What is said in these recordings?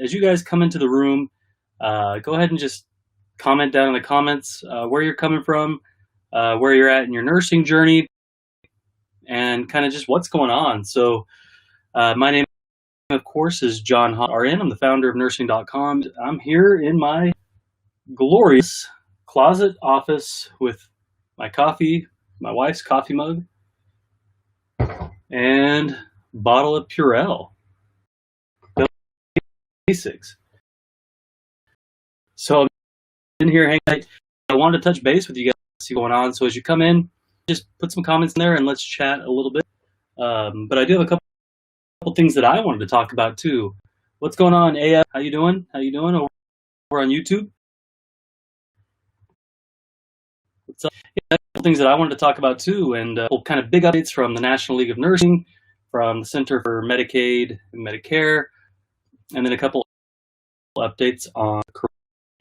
as you guys come into the room, go ahead and just comment down in the comments where you're coming from, where you're at in your nursing journey, and kind of just what's going on. So my name, of course, is John RN. I'm the founder of nursing.com. I'm here in my glorious closet office with my coffee, my wife's coffee mug, and bottle of Purell. Basics. So I'm in here hanging out. I wanted to touch base with you guys, see what's going on. So as you come in, just put some comments in there and let's chat a little bit. But I do have a couple things that I wanted to talk about too. What's going on, AF? How you doing? How you doing over on YouTube? What's up? Yeah, a couple things that I wanted to talk about too, and kind of big updates from the National League of Nursing, from the Center for Medicaid and Medicare, and then a couple updates on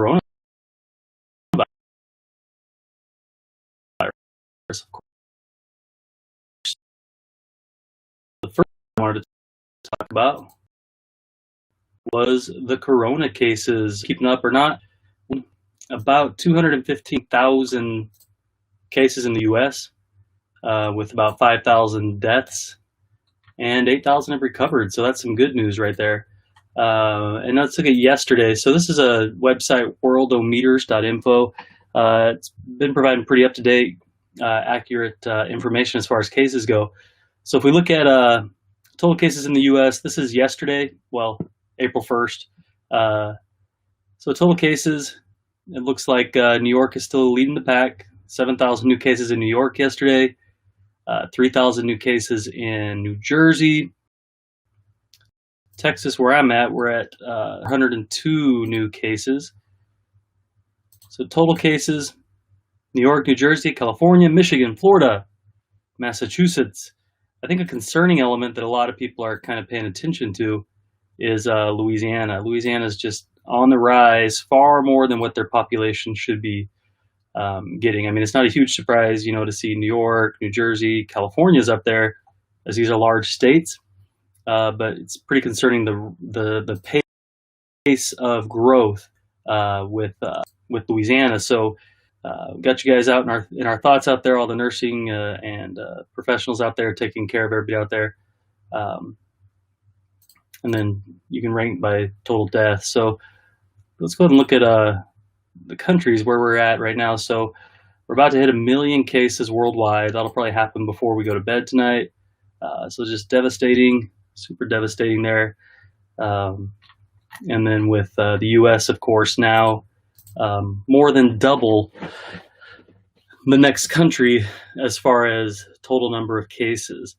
coronavirus. Of course. The first thing I wanted to talk about was the corona cases keeping up or not. About 215,000 cases in the U.S. With about 5,000 deaths, and 8,000 have recovered. So that's some good news right there. And let's look at yesterday. So this is a website, worldometers.info. It's been providing pretty up-to-date, accurate information as far as cases go. So if we look at total cases in the U.S., this is yesterday, well, April 1st. So total cases, it looks like New York is still leading the pack. 7,000 new cases in New York yesterday, 3,000 new cases in New Jersey. Texas, where I'm at, we're at 102 new cases. So total cases, New York, New Jersey, California, Michigan, Florida, Massachusetts. I think a concerning element that a lot of people are kind of paying attention to is Louisiana. Louisiana is just on the rise, far more than what their population should be getting. I mean, it's not a huge surprise, you know, to see New York, New Jersey, California's up there, as these are large states. But it's pretty concerning the pace of growth with Louisiana. So got you guys out in our thoughts out there, all the nursing and professionals out there taking care of everybody out there. And then you can rank by total death. So let's go ahead and look at the countries where we're at right now. So we're about to hit 1 million cases worldwide. That'll probably happen before we go to bed tonight. So just devastating, super devastating there. And then with the U.S., of course, now more than double the next country as far as total number of cases.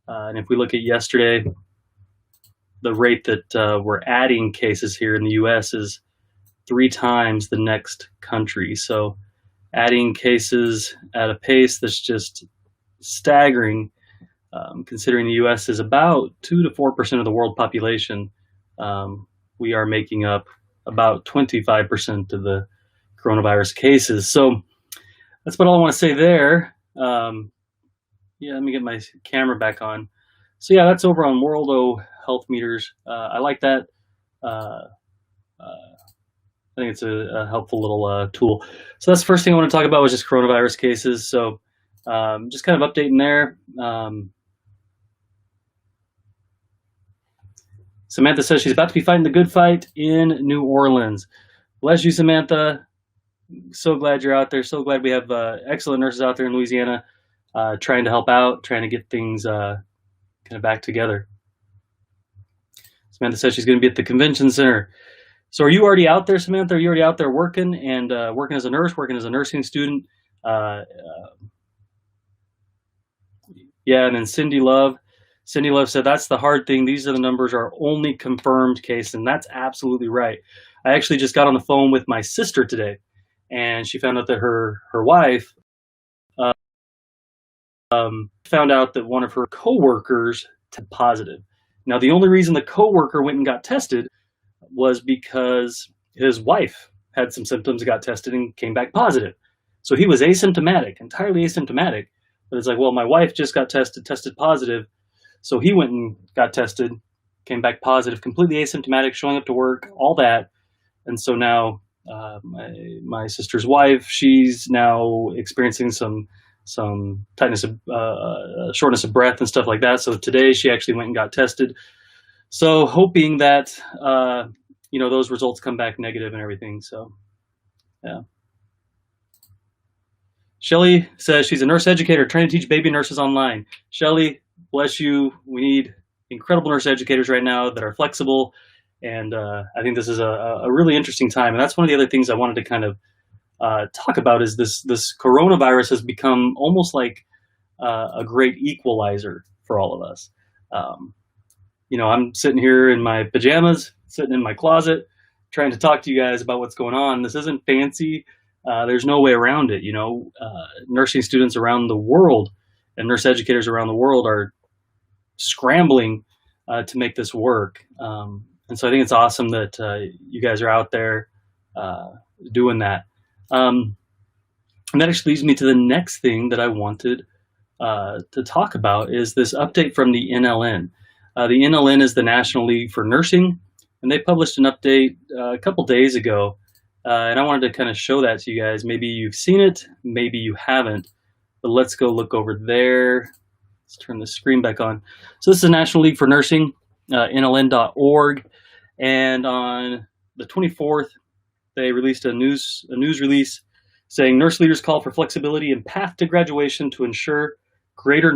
And if we look at yesterday, the rate that we're adding cases here in the U.S. is 3 times the next country. So adding cases at a pace that's just staggering, considering the U.S. is about 2 to 4% of the world population. We are making up about 25% of the coronavirus cases. So that's about all I want to say there. Yeah, let me get my camera back on. So yeah, that's over on World Health Meters. I like that. I think it's a helpful little tool. So that's the first thing I want to talk about was just coronavirus cases. So just kind of updating there. Samantha says she's about to be fighting the good fight in New Orleans. Bless you, Samantha. So glad you're out there. So glad we have excellent nurses out there in Louisiana trying to help out, trying to get things kind of back together. Samantha says she's going to be at the convention center. So are you already out there, Samantha? Are you already out there working and working as a nurse, working as a nursing student? Yeah, and then Cindy Love said, that's the hard thing. These are the numbers are only confirmed cases, and that's absolutely right. I actually just got on the phone with my sister today, and she found out that her wife found out that one of her coworkers tested positive. Now, the only reason the coworker went and got tested was because his wife had some symptoms, got tested, and came back positive. So he was asymptomatic, entirely asymptomatic. But it's like, well, my wife just got tested positive. So he went and got tested, came back positive, completely asymptomatic, showing up to work, all that. And so now my sister's wife, she's now experiencing some tightness of shortness of breath and stuff like that. So today she actually went and got tested. So hoping that those results come back negative and everything. So yeah. Shelly says she's a nurse educator trying to teach baby nurses online. Shelly, bless you. We need incredible nurse educators right now that are flexible. And I think this is a really interesting time. And that's one of the other things I wanted to kind of talk about is this coronavirus has become almost like a great equalizer for all of us. I'm sitting here in my pajamas, sitting in my closet, trying to talk to you guys about what's going on. This isn't fancy. There's no way around it. Nursing students around the world and nurse educators around the world are scrambling to make this work. And so I think it's awesome that you guys are out there doing that. And that actually leads me to the next thing that I wanted to talk about is this update from the NLN. The NLN is the National League for Nursing, and they published an update a couple days ago. And I wanted to kind of show that to you guys. Maybe you've seen it, maybe you haven't, but let's go look over there. Let's turn the screen back on. So this is the National League for Nursing, nln.org. And on the 24th, they released a news release saying nurse leaders call for flexibility and path to graduation to ensure greater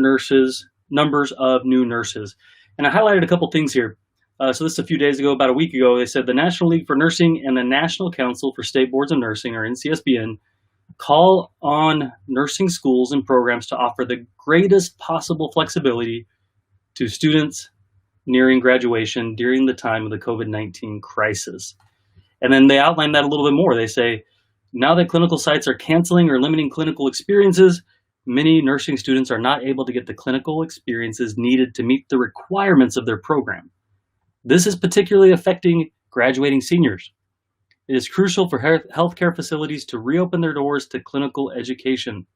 numbers of new nurses. And I highlighted a couple things here. So this is a few days ago, about a week ago, they said the National League for Nursing and the National Council for State Boards of Nursing, or NCSBN, call on nursing schools and programs to offer the greatest possible flexibility to students nearing graduation during the time of the COVID-19 crisis. And then they outline that a little bit more. They say, now that clinical sites are canceling or limiting clinical experiences, many nursing students are not able to get the clinical experiences needed to meet the requirements of their program. This is particularly affecting graduating seniors. It is crucial for healthcare facilities to reopen their doors to clinical education.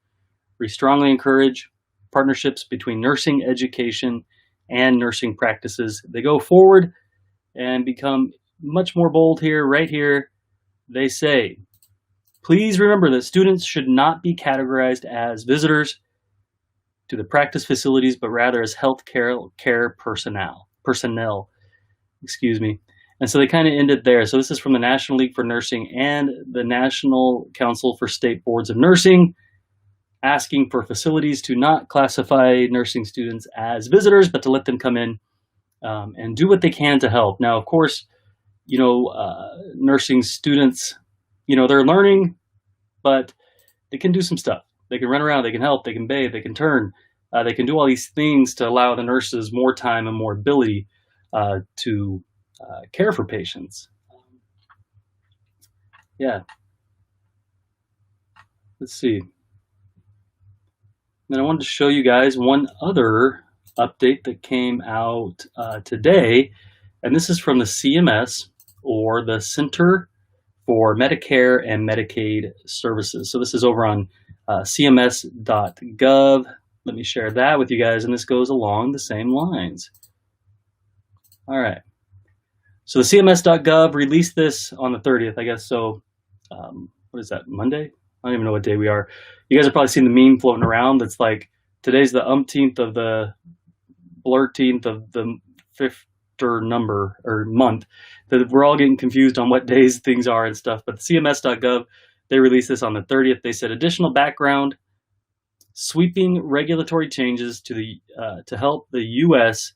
We strongly encourage partnerships between nursing education and nursing practices. They go forward and become much more bold here, right here. They say, please remember that students should not be categorized as visitors to the practice facilities, but rather as healthcare personnel. And so they kind of ended there. So this is from the National League for Nursing and the National Council for State Boards of Nursing, asking for facilities to not classify nursing students as visitors, but to let them come in and do what they can to help. Now, of course, nursing students, they're learning, but they can do some stuff. They can run around, they can help, they can bathe, they can turn, they can do all these things to allow the nurses more time and more ability to care for patients. Yeah. Let's see. Then I wanted to show you guys one other update that came out today, and this is from the CMS, or the Center for Medicare and Medicaid Services. So this is over on cms.gov. Let me share that with you guys, and this goes along the same lines. All right. So the cms.gov released this on the 30th, I guess. So what is that, Monday? I don't even know what day we are. You guys have probably seen the meme floating around. That's like, today's the umpteenth of the blurteenth of the fifth number or month, that we're all getting confused on what days things are and stuff. But the cms.gov, they released this on the 30th. They said additional background, sweeping regulatory changes to help the U.S.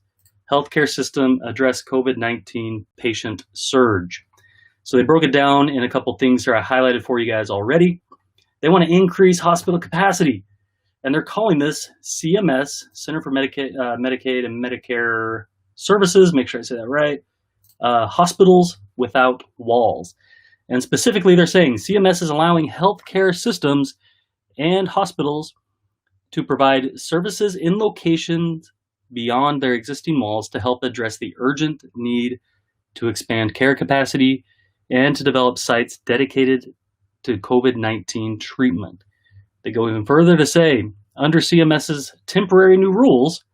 healthcare system address COVID-19 patient surge. So they broke it down in a couple things here I highlighted for you guys already. They want to increase hospital capacity, and they're calling this CMS, Center for Medicaid and Medicare Services, make sure I say that right, Hospitals Without Walls. And specifically, they're saying CMS is allowing healthcare systems and hospitals to provide services in locations beyond their existing walls to help address the urgent need to expand care capacity and to develop sites dedicated to COVID-19 treatment. They go even further to say, under CMS's temporary new rules,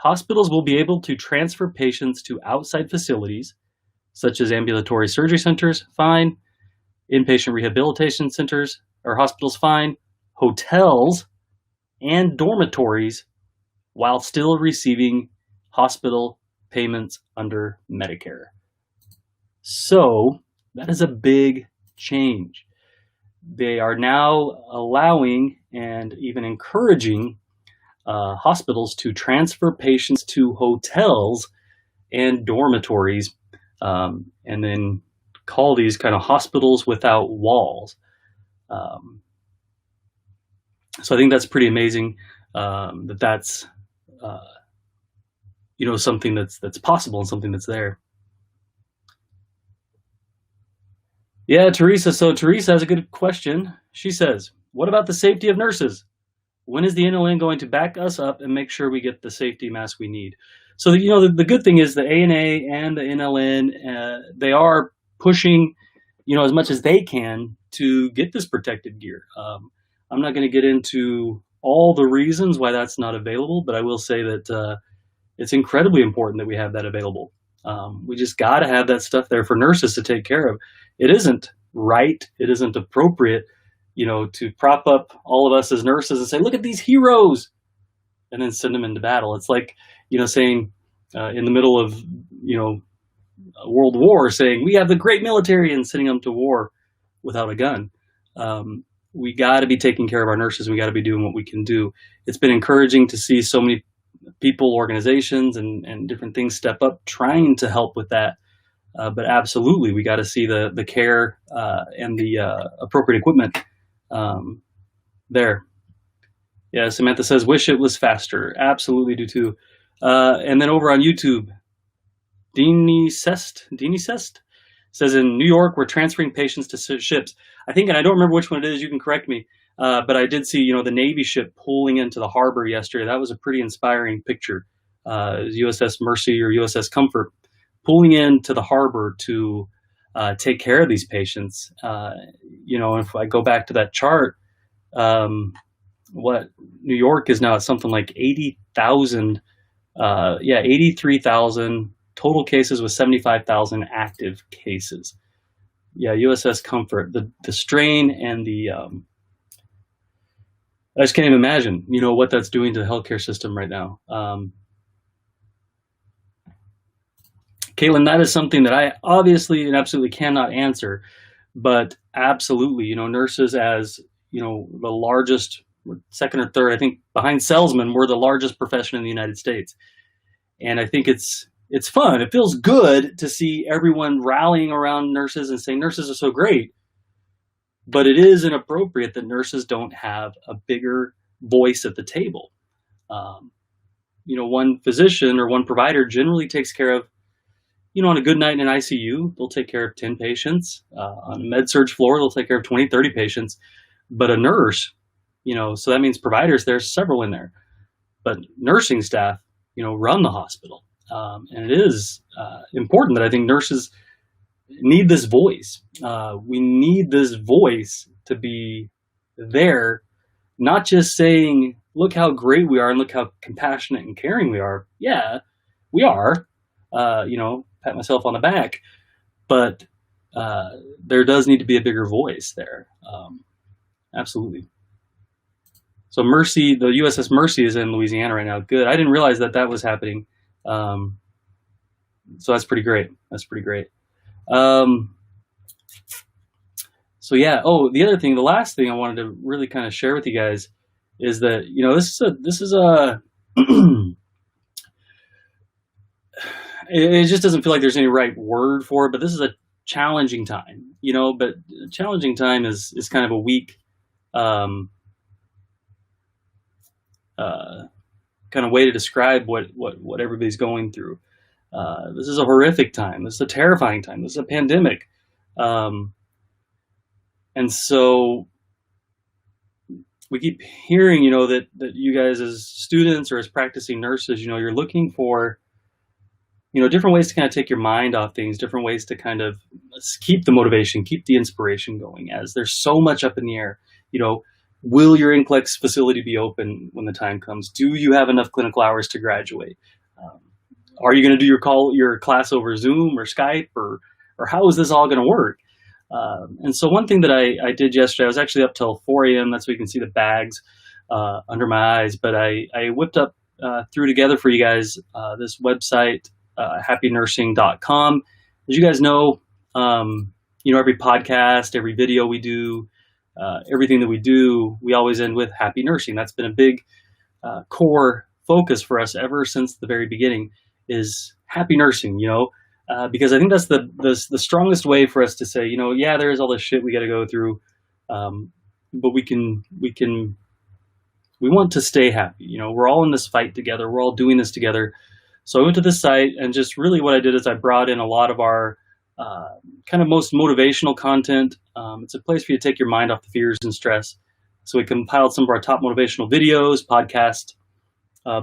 Hospitals will be able to transfer patients to outside facilities, such as ambulatory surgery centers, fine. Inpatient rehabilitation centers or hospitals, fine. Hotels and dormitories, while still receiving hospital payments under Medicare. So that is a big change. They are now allowing and even encouraging hospitals to transfer patients to hotels and dormitories, and then call these kind of hospitals without walls. So I think that's pretty amazing, that's something that's possible and something that's there. Yeah, Teresa. So Teresa has a good question. She says, "What about the safety of nurses? When is the NLN going to back us up and make sure we get the safety mask we need?" So the good thing is the ANA and the NLN, they are pushing, as much as they can to get this protective gear. I'm not going to get into all the reasons why that's not available, but I will say that it's incredibly important that we have that available. We just got to have that stuff there for nurses to take care of. It isn't right. It isn't appropriate, to prop up all of us as nurses and say, "Look at these heroes," and then send them into battle. It's like, saying in the middle of, a world war, saying we have the great military and sending them to war without a gun. We got to be taking care of our nurses. We got to be doing what we can do. It's been encouraging to see so many people, organizations, and different things step up trying to help with that. But absolutely, we got to see the care and the appropriate equipment there. Yeah, Samantha says, "Wish it was faster." Absolutely do too. And then over on YouTube, Deanie Sest says, "In New York, we're transferring patients to ships." I think, and I don't remember which one it is, you can correct me, but I did see, the Navy ship pulling into the harbor yesterday. That was a pretty inspiring picture. USS Mercy or USS Comfort pulling into the harbor to take care of these patients. If I go back to that chart, what New York is now at something like 80,000, 83,000 total cases with 75,000 active cases. Yeah, USS Comfort, the strain and I just can't even imagine, what that's doing to the healthcare system right now. Caitlin, that is something that I obviously and absolutely cannot answer, but absolutely, nurses as, the largest, second or third, I think behind salesmen, we're the largest profession in the United States. And I think it's fun. It feels good to see everyone rallying around nurses and saying nurses are so great. But it is inappropriate that nurses don't have a bigger voice at the table. One physician or one provider generally takes care of, on a good night in an ICU, they'll take care of 10 patients. On a med-surg floor, they'll take care of 20, 30 patients. But a nurse, so that means providers, there's several in there. But nursing staff, run the hospital. And it is important that I think nurses need this voice. We need this voice to be there, not just saying, "Look how great we are and look how compassionate and caring we are." Yeah, we are, pat myself on the back, but there does need to be a bigger voice there. Absolutely. So Mercy, the USS Mercy is in Louisiana right now. Good. I didn't realize that was happening. So that's pretty great. So yeah. Oh, the other thing, the last thing I wanted to really kind of share with you guys is that, this is a it just doesn't feel like there's any right word for it, but this is a challenging time, but challenging time is kind of a weak kind of way to describe what everybody's going through. This is a horrific time. This is a terrifying time. This is a pandemic. And so we keep hearing, that you guys as students or as practicing nurses, you're looking for, different ways to kind of take your mind off things, different ways to kind of keep the motivation, keep the inspiration going, as there's so much up in the air. Will your NCLEX facility be open when the time comes? Do you have enough clinical hours to graduate? Um, are you going to do your class over Zoom or Skype, or how is this all going to work? And so one thing that I did yesterday, I was actually up till 4 a.m. That's where you can see the bags under my eyes. But I whipped up, threw together for you guys this website, happynursing.com. As you guys know, every podcast, every video we do, everything that we do, we always end with happy nursing. That's been a big core focus for us ever since the very beginning, is happy nursing, because I think that's the strongest way for us to say, yeah, there is all this shit we got to go through, but we want to stay happy. We're all in this fight together. We're all doing this together. So I went to this site, and just really what I did is I brought in a lot of our kind of most motivational content. It's a place for you to take your mind off the fears and stress. So we compiled some of our top motivational videos, podcast,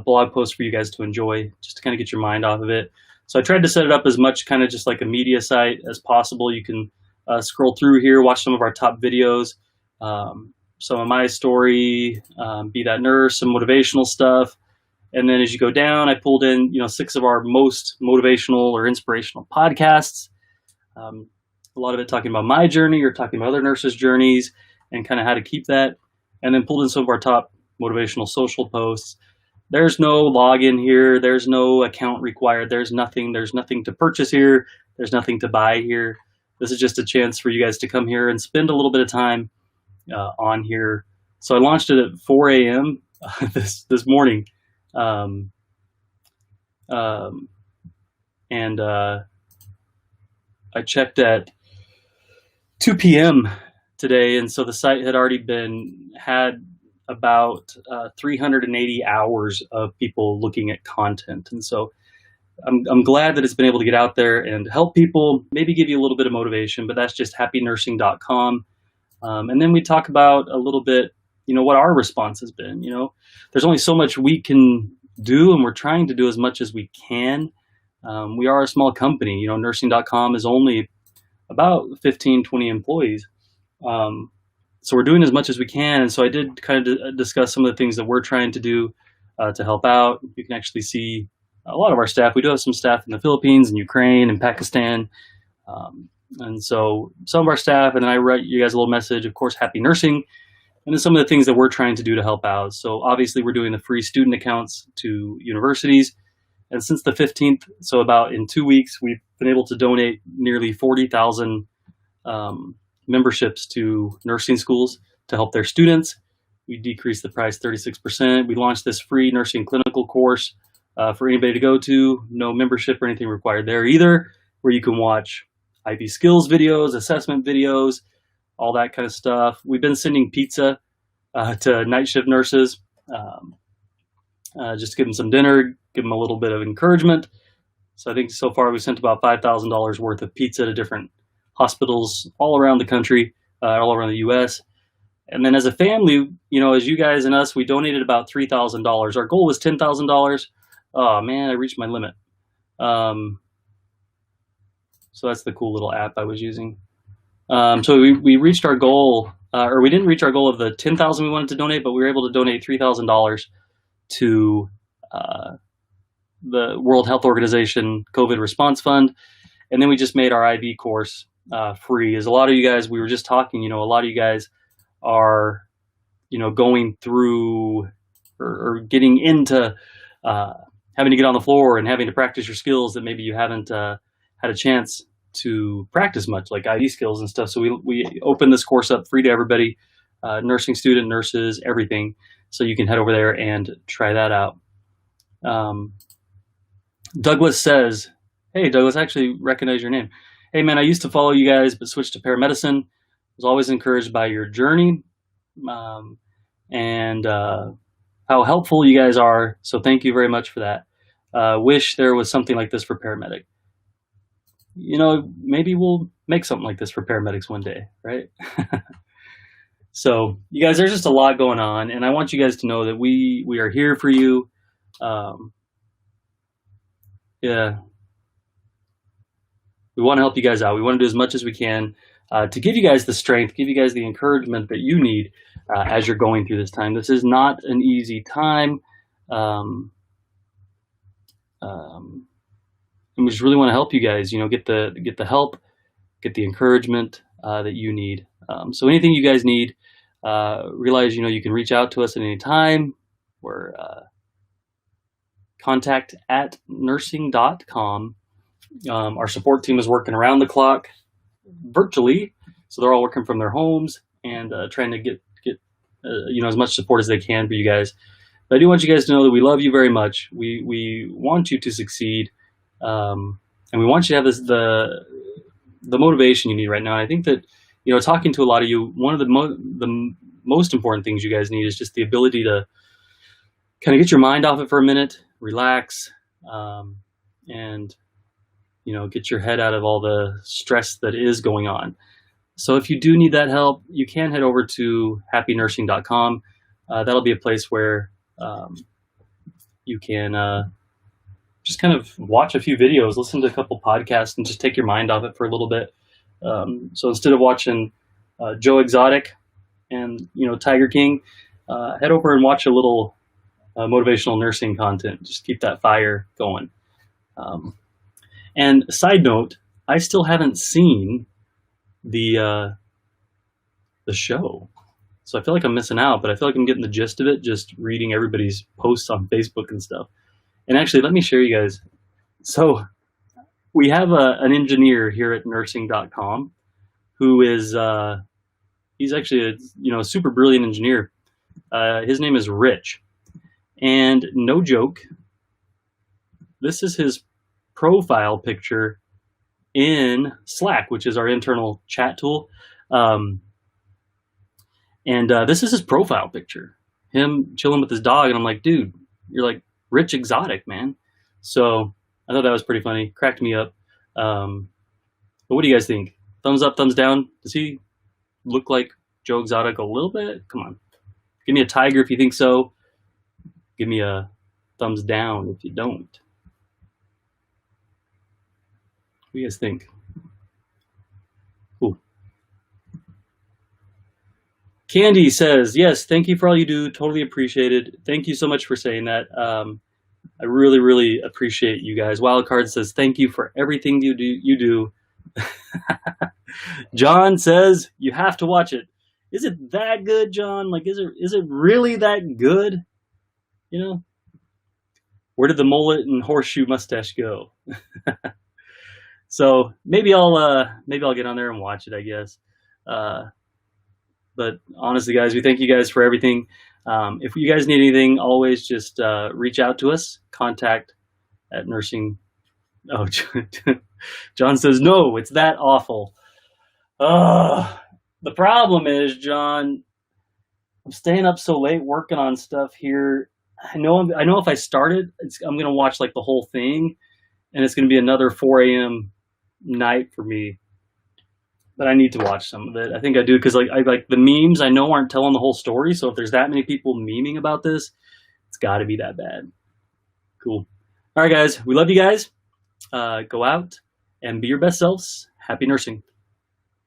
blog posts for you guys to enjoy, just to kind of get your mind off of it. So I tried to set it up as much kind of just like a media site as possible. You can scroll through here, watch some of our top videos, some of my story, Be That Nurse, some motivational stuff. And then as you go down, I pulled in, 6 of our most motivational or inspirational podcasts. A lot of it talking about my journey or talking about other nurses' journeys and kind of how to keep that. And then pulled in some of our top motivational social posts. There's no login here. There's no account required. There's nothing to purchase here. There's nothing to buy here. This is just a chance for you guys to come here and spend a little bit of time on here. So I launched it at 4 a.m. this morning. I checked at 2 p.m. today, and so the site had already had about 380 hours of people looking at content. And so I'm glad that it's been able to get out there and help people, maybe give you a little bit of motivation, but that's just happynursing.com. And then we talk about a little bit, what our response has been. There's only so much we can do, and we're trying to do as much as we can. We are a small company. Nursing.com is only about 15, 20 employees. So we're doing as much as we can. And so I did kind of discuss some of the things that we're trying to do to help out. You can actually see a lot of our staff. We do have some staff in the Philippines and Ukraine and Pakistan. And so some of our staff, and then I write you guys a little message, of course, happy nursing, and then some of the things that we're trying to do to help out. So obviously we're doing the free student accounts to universities. And since the 15th, so about in 2 weeks, we've been able to donate nearly 40,000 memberships to nursing schools to help their students. We decreased the price 36%. We launched this free nursing clinical course for anybody to go to. No membership or anything required there either, where you can watch IV skills videos, assessment videos, all that kind of stuff. We've been sending pizza to night shift nurses, just to give them some dinner, give them a little bit of encouragement. So I think so far we've sent about $5,000 worth of pizza to different hospitals all around the country, all around the U.S. And then as a family, as you guys and us, we donated about $3,000. Our goal was $10,000. Oh man, I reached my limit. So that's the cool little app I was using. So we reached our goal, or we didn't reach our goal of the $10,000 we wanted to donate, but we were able to donate $3,000 to the World Health Organization COVID Response Fund. And then we just made our IV course free. As a lot of you guys, we were just talking, a lot of you guys are, going through or getting into having to get on the floor and having to practice your skills that maybe you haven't had a chance to practice much, like IV skills and stuff. So we opened this course up free to everybody, nursing student, nurses, everything. So you can head over there and try that out. Douglas says, hey, Douglas, I actually recognize your name. Hey, man, I used to follow you guys, but switched to paramedicine. Was always encouraged by your journey and how helpful you guys are. So thank you very much for that. Wish there was something like this for paramedic. Maybe we'll make something like this for paramedics one day, right? So you guys, there's just a lot going on, and I want you guys to know that we are here for you. Yeah. We want to help you guys out. We want to do as much as we can to give you guys the strength, give you guys the encouragement that you need as you're going through this time. This is not an easy time. Um, um, and we just really want to help you guys, get the help, get the encouragement that you need. So anything you guys need, realize, you can reach out to us at any time. We're contact@nursing.com. Our support team is working around the clock virtually, so they're all working from their homes and trying to get as much support as they can for you guys. But I do want you guys to know that we love you very much. We want you to succeed, and we want you to have the motivation you need right now. And I think that talking to a lot of you, one of the most important things you guys need is just the ability to kind of get your mind off it for a minute, relax, and get your head out of all the stress that is going on. So if you do need that help, you can head over to happynursing.com. That'll be a place where you can just kind of watch a few videos, listen to a couple podcasts, and just take your mind off it for a little bit. So instead of watching Joe Exotic and Tiger King, head over and watch a little motivational nursing content. Just keep that fire going. And side note, I still haven't seen the show, so I feel like I'm missing out. But I feel like I'm getting the gist of it just reading everybody's posts on Facebook and stuff. And actually, let me share you guys. So we have an engineer here at nursing.com who is he's actually a super brilliant engineer. His name is Rich, and no joke, this is his profile picture in Slack, which is our internal chat tool. And this is his profile picture, him chilling with his dog. And I'm like, dude, you're like Rich Exotic, man. So I thought that was pretty funny. Cracked me up. But what do you guys think? Thumbs up, thumbs down? Does he look like Joe Exotic a little bit? Come on. Give me a tiger if you think so. Give me a thumbs down if you don't. What do you guys think? Cool. Candy says, yes, thank you for all you do. Totally appreciated. Thank you so much for saying that. I really, really appreciate you guys. Wildcard says, thank you for everything you do. John says, you have to watch it. Is it that good, John? Like, is it really that good? Where did the mullet and horseshoe mustache go? So maybe I'll get on there and watch it, I guess. But honestly, guys, we thank you guys for everything. If you guys need anything, always just reach out to us. Contact@nursing. Oh, John says, no, it's that awful. The problem is, John, I'm staying up so late working on stuff here. I know if I started, I'm going to watch like the whole thing, and it's going to be another 4 a.m. night for me. But I need to watch some of it. I think I do, because I like the memes I know aren't telling the whole story. So if there's that many people memeing about this, it's got to be that bad. Cool. All right, guys. We love you guys. Go out and be your best selves. Happy nursing.